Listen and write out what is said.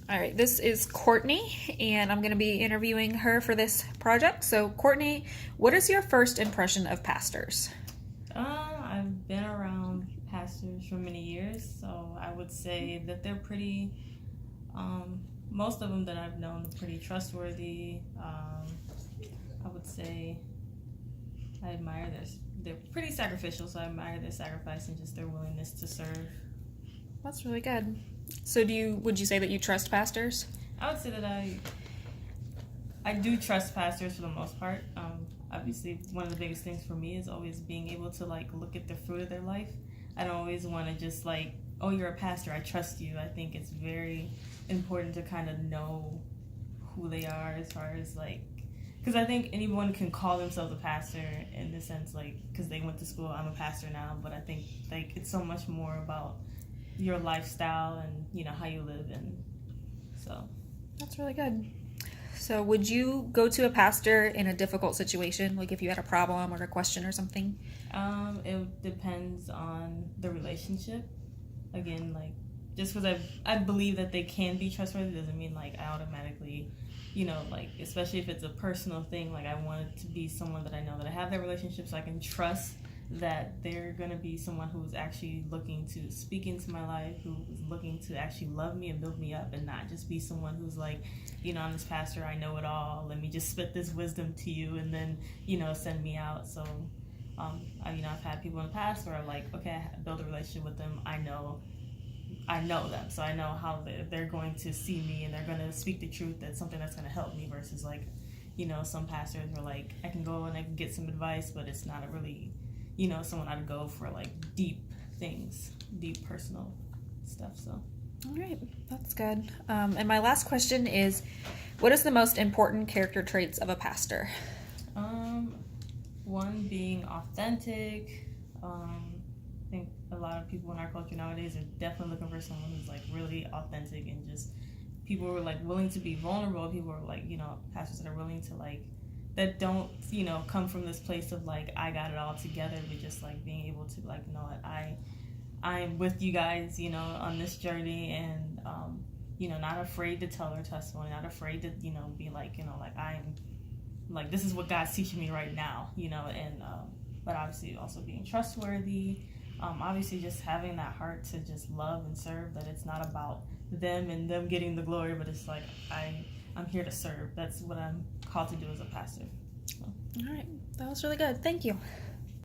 All right, this is Courtney, and I'm going to be interviewing her for this project. So, Courtney, what is your first impression of pastors? I've been around pastors for many years, so I would say that they're pretty. Most of them that I've known are pretty trustworthy. I would say I admire their. They're pretty sacrificial, so I admire their sacrifice and just their willingness to serve. That's really good. So, would you say that you trust pastors? I would say that I do trust pastors for the most part. Obviously, one of the biggest things for me is always being able to like look at the fruit of their life. I don't always want to just like, oh, you're a pastor, I trust you. I think it's very important to kind of know who they are as far as like, because I think anyone can call themselves a pastor in the sense like, because they went to school, I'm a pastor now, but I think like it's so much more about your lifestyle and how you live, and so That's really good. So, would you go to a pastor in a difficult situation, like if you had a problem or a question or something? it depends on the relationship. Again, like just because I believe that they can be trustworthy doesn't mean like I automatically, like especially if it's a personal thing. Like I want it to be someone that I know that I have that relationship, so I can trust that they're gonna be someone who's actually looking to speak into my life, who's looking to actually love me and build me up, and not just be someone who's like, I'm this pastor, I know it all. Let me just spit this wisdom to you, and then send me out. So, I've had people in the past where I'm like, okay, I build a relationship with them. I know them, so I know how they're going to see me, and they're going to speak the truth. That's something that's going to help me. Versus like, some pastors are like, I can go and I can get some advice, but it's not a really, someone I'd go for like deep things, deep personal stuff. So. All right, that's good. And my last question is, what is the most important character traits of a pastor? One being authentic. I think a lot of people in our culture nowadays are definitely looking for someone who's like really authentic, and just people who are like willing to be vulnerable. People who are like, pastors that are willing to like, that don't, come from this place of like, I got it all together, but just like being able to like, what, I'm with you guys, on this journey, and not afraid to tell their testimony, not afraid to, be like, like I'm like, this is what God's teaching me right now, and but obviously also being trustworthy. Obviously just having that heart to just love and serve, that it's not about them and them getting the glory, but it's like I'm here to serve. That's what I'm called to do as a pastor. So. All right, that was really good. Thank you.